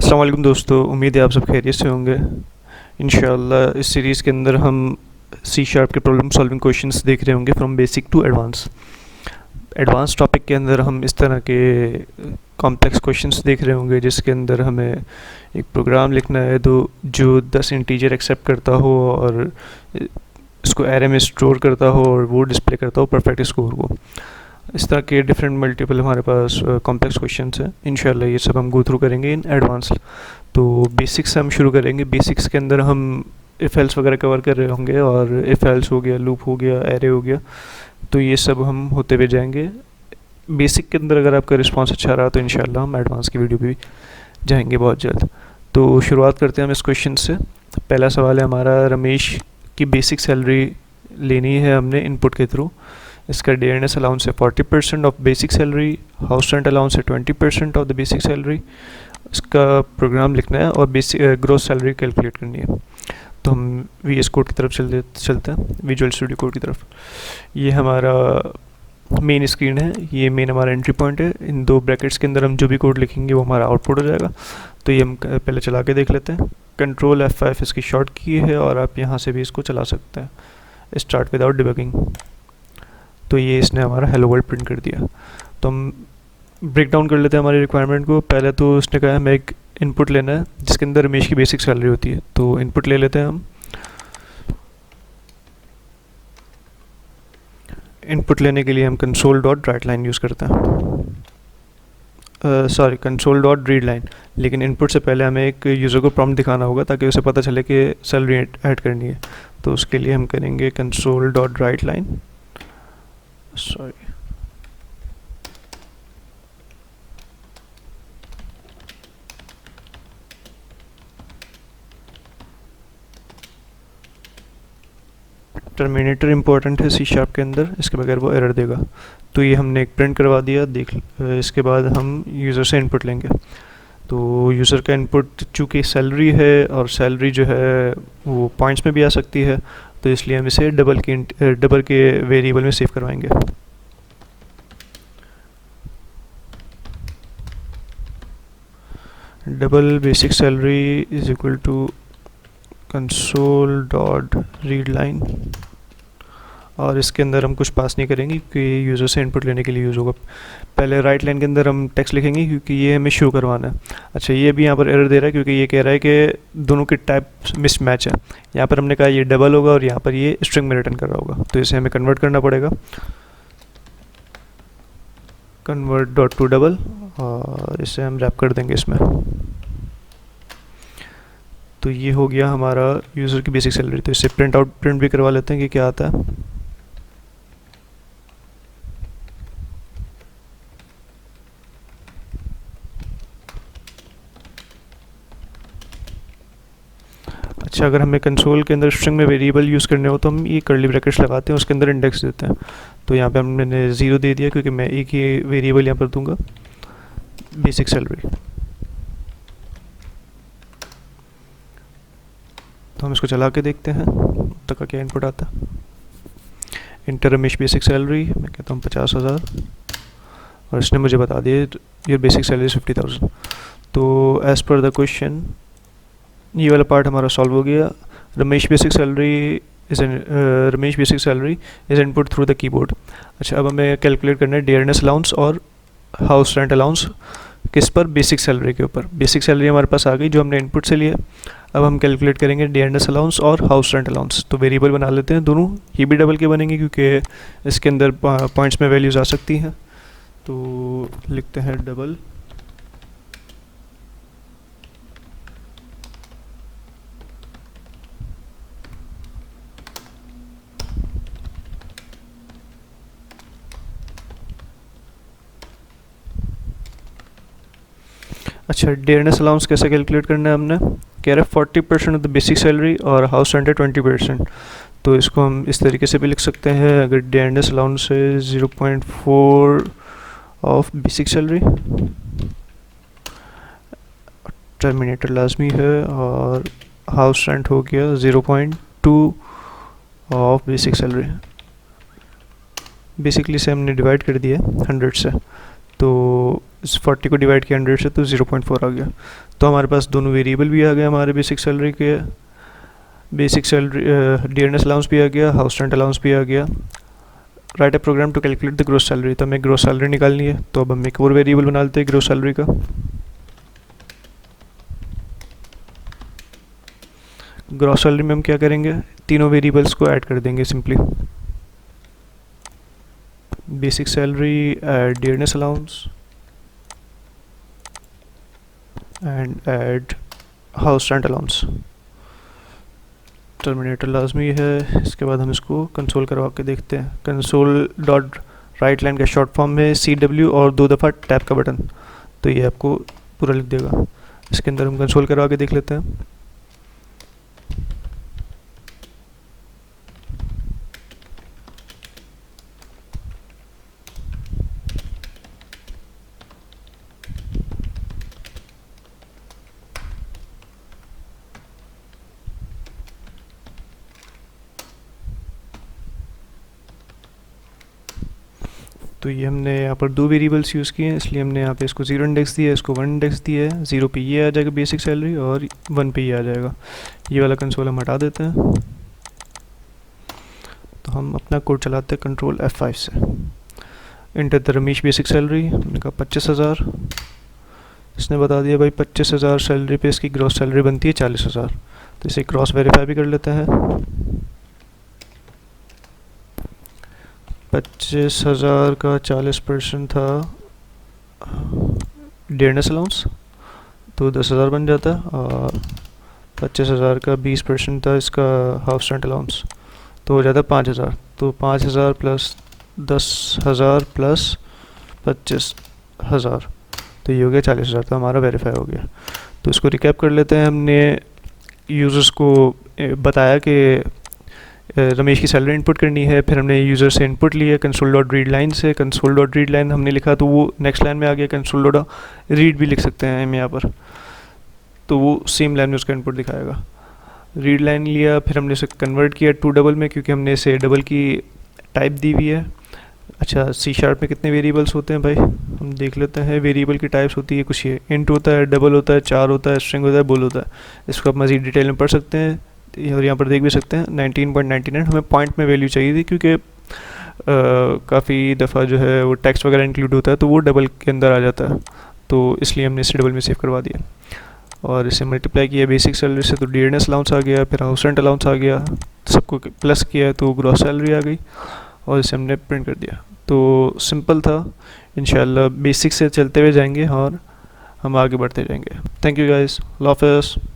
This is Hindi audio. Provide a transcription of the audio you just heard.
अस्सलाम वालेकुम दोस्तों, उम्मीद है आप सब खैरियत से होंगे। इंशाल्लाह इस सीरीज़ के अंदर हम सी शार्प के प्रॉब्लम सॉल्विंग क्वेश्चंस देख रहे होंगे from basic to advance. Advance topic के अंदर हम इस तरह के कॉम्प्लेक्स क्वेश्चंस देख रहे होंगे जिसके अंदर हमें एक प्रोग्राम लिखना है जो 10 इंटीजर एक्सेप्ट करता हो और इसको एरे में स्टोर करता हो और वो डिस्प्ले करता हो परफेक्ट स्कोर को। इस तरह के डिफरेंट मल्टीपल हमारे पास कॉम्प्लेक्स क्वेश्चंस हैं। इंशाल्लाह ये सब हम गो थ्रू करेंगे इन एडवांस। तो बेसिक्स से हम शुरू करेंगे। बेसिक्स के अंदर हम इफ़ एल्स वगैरह कवर कर रहे होंगे, और इफ़ एल्स हो गया, लूप हो गया, एरे हो गया, तो ये सब हम होते हुए जाएंगे। बेसिक के अंदर अगर आपका रिस्पॉन्स अच्छा रहा तो इंशाल्लाह हम एडवांस की वीडियो भी जाएंगे बहुत जल्द। तो शुरुआत करते हैं हम इस क्वेश्चन से। पहला सवाल है हमारा, रमेश की बेसिक सैलरी लेनी है हमने इनपुट के थ्रू। इसका डेयरनेस अलाउंस है 40% of basic salary, house rent allowance है 20% ऑफ द बेसिक सैलरी। इसका प्रोग्राम लिखना है और बेसिक ग्रोस सैलरी कैलकुलेट करनी है। तो हम वी एस कोड की तरफ चलते हैं, विजुअल स्टूडियो कोड की तरफ। ये हमारा मेन स्क्रीन है, ये मेन हमारा एंट्री पॉइंट है। इन दो ब्रैकेट्स के अंदर हम जो भी कोड लिखेंगे वो हमारा आउटपुट हो जाएगा। तो ये हम पहले चला के देख लेते हैं। कंट्रोल F5 इसकी शॉर्ट की है और आप यहाँ से भी इसको चला सकते हैं, स्टार्ट विदाउट डिबगिंग। तो ये इसने हमारा हेलो वर्ल्ड प्रिंट कर दिया। तो हम ब्रेक डाउन कर लेते हैं हमारी रिक्वायरमेंट को। पहले तो इसने कहा हमें एक इनपुट लेना है जिसके अंदर रमेश की बेसिक सैलरी होती है। तो इनपुट ले लेते हैं हम। इनपुट लेने के लिए हम console dot right line use करते हैं, sorry console dot read line. लेकिन इनपुट से पहले हमें एक यूज़र को प्रॉम्प्ट दिखाना होगा ताकि उसे पता चले कि सैलरी ऐड करनी है। तो उसके लिए हम करेंगे console dot right line, sorry terminator important है सी शार्प के अंदर, इसके बगैर वो एरर देगा। तो ये हमने एक प्रिंट करवा दिया। इसके बाद हम यूज़र से इनपुट लेंगे। तो यूज़र का इनपुट चूँकि सैलरी है और सैलरी जो है वो पॉइंट्स में भी आ सकती है, तो इसलिए हम इसे डबल के वेरिएबल में सेव करवाएंगे। Double basic salary is equal to console dot read line, और इसके अंदर हम कुछ पास नहीं करेंगे क्योंकि यूज़र से इनपुट लेने के लिए यूज़ होगा। पहले राइट लाइन के अंदर हम टेक्स्ट लिखेंगे क्योंकि ये हमें शो करवाना है। अच्छा, ये भी यहाँ पर एरर दे रहा है क्योंकि ये कह रहा है कि दोनों के टाइप मिस मैच है। यहाँ पर हमने कहा ये डबल होगा और यहाँ पर ये स्ट्रिंग में रिटर्न कर रहा होगा, तो इसे हमें कन्वर्ट करना पड़ेगा। कन्वर्ट डॉट टू डबल, और इसे हम रैप कर देंगे इसमें। तो ये हो गया हमारा यूज़र की बेसिक सैलरी। तो इससे प्रिंट भी करवा लेते हैं कि क्या आता है। अच्छा, अगर हमें कंसोल के अंदर स्ट्रिंग में वेरिएबल यूज़ करने हो तो हम ये कर्ली ब्रैकेट्स लगाते हैं, उसके अंदर इंडेक्स देते हैं। तो यहाँ पे हमने 0 दे दिया क्योंकि मैं एक ही वेरिएबल यहाँ पर दूंगा, बेसिक सैलरी। तो हम इसको चला के देखते हैं तक का क्या इनपुट आता है। इंटर रमेश बेसिक सैलरी, मैं कहता हूँ 50,000, और इसने मुझे बता दिया योर बेसिक सैलरी 50,000। तो एज़ पर द क्वेश्चन ये वाला पार्ट हमारा सॉल्व हो गया। Ramesh basic salary is input through the keyboard. अच्छा, अब हमें कैलकुलेट करना है डेयरनेस अलाउंस और हाउस रेंट अलाउंस। किस पर? बेसिक सैलरी के ऊपर। बेसिक सैलरी हमारे पास आ गई जो हमने इनपुट से लिया। अब हम कैलकुलेट करेंगे डेयरनेस अलाउंस और हाउस रेंट अलाउंस। तो वेरिएबल बना लेते हैं दोनों, ये भी डबल के बनेंगे क्योंकि इसके अंदर पॉइंट्स में वैल्यूज़ आ सकती हैं। तो लिखते हैं डबल अच्छा, डेयरनेस अलाउंस कैसे कैलकुलेट करना है हमने? कह रहा है 40% ऑफ द बेसिक सैलरी और हाउस रेंट है 20%। तो इसको हम इस तरीके से भी लिख सकते हैं। अगर डेयरनेस अलाउंस है 0.4 ऑफ बेसिक सैलरी, टर्मिनेटर लाजमी है, और हाउस रेंट हो गया 0.2 ऑफ बेसिक सैलरी। बेसिकली से हमने डिवाइड कर दिया 100 से, तो इस 40 को डिवाइड किया 100 से तो 0.4 आ गया। तो हमारे पास दोनों वेरिएबल भी आ गए हमारे बेसिक सैलरी के, बेसिक सैलरी डियरनेस अलाउंस भी आ गया, हाउस रेंट अलाउंस भी आ गया। Write a program to calculate the gross salary, तो हमें ग्रोस सैलरी निकालनी है, तो अब हम एक और वेरिएबल बना लेते हैं ग्रोस सैलरी का। ग्रॉस सैलरी में हम क्या करेंगे, तीनों वेरिएबल्स को ऐड कर देंगे simply. Basic salary add dearness allowance and add house rent allowance. Terminator लाजमी है। इसके बाद हम इसको कंसोल करवा के देखते हैं। कंसोल डॉट राइट लाइन का शॉर्ट फॉर्म है CW और 2 दफ़ा टैप का बटन, तो ये आपको पूरा लिख देगा। इसके अंदर हम कंसोल करवा के देख लेते हैं। तो ये हमने यहाँ पर दो वेरिएबल्स यूज़ किए हैं, इसलिए हमने यहाँ पे इसको 0 इंडेक्स दिया है, इसको 1 इंडेक्स दिया है। 0 पे ये आ जाएगा बेसिक सैलरी और 1 पे ये आ जाएगा। ये वाला कंसोल हम हटा देते हैं। तो हम अपना कोड चलाते हैं कंट्रोल F5 से। Enter the Ramesh basic salary, हमने कहा 25,000। इसने बता दिया भाई 25,000 सैलरी पे इसकी ग्रॉस सैलरी बनती है 40,000। तो इसे क्रॉस वेरीफाई भी कर लेते हैं। 25,000 का 40% था डियरनेस अलाउंस, तो 10,000 बन जाता है। और 25,000 का 20% था इसका हाउस रेंट अलाउंस, तो हो जाता है 5,000। तो 5,000 प्लस 10,000 प्लस 25,000, तो ये हो गया 40,000। तो हमारा वेरीफाई हो गया। तो इसको रिकैप कर लेते हैं। हमने यूज़र्स को बताया कि रमेश की सैलरी इनपुट करनी है, फिर हमने यूज़र से इनपुट लिया कंसोल डॉट रीड लाइन से। कंसोल डॉट रीड लाइन हमने लिखा तो वो नेक्स्ट लाइन में आ गया। कंसोल डॉट रीड भी लिख सकते हैं हम यहाँ पर, तो वो सेम लाइन में उसका इनपुट दिखाएगा। रीड लाइन लिया, फिर हमने इसे कन्वर्ट किया टू डबल में, क्योंकि हमने इसे डबल की टाइप दी हुई है। अच्छा, C# में कितने वेरिएबल्स होते हैं भाई, हम देख लेते हैं। वेरिएबल की टाइप्स होती है कुछ ये, इंट होता है, डबल होता है, चार होता है, स्ट्रिंग होता है, बुल होता है। इसको आप मज़ीद डिटेल में पढ़ सकते हैं और यहाँ पर देख भी सकते हैं। 19.99 हमें पॉइंट में वैल्यू चाहिए थी, क्योंकि काफ़ी दफ़ा जो है वो टेक्स्ट वगैरह इंक्लूड होता है, तो वो डबल के अंदर आ जाता है, तो इसलिए हमने इसे डबल में सेव करवा दिया। और इसे मल्टीप्लाई किया बेसिक सैलरी से, तो डियरनेस अलाउंस आ गया, फिर हाउस रेंट अलाउंस आ गया, सबको प्लस किया तो ग्रॉस सैलरी आ गई, और इसे हमने प्रिंट कर दिया। तो सिंपल था। इंशाल्लाह बेसिक से चलते हुए जाएंगे और हम आगे बढ़ते जाएंगे। थैंक यू गाइस, अल्लाह हाफ़िज़।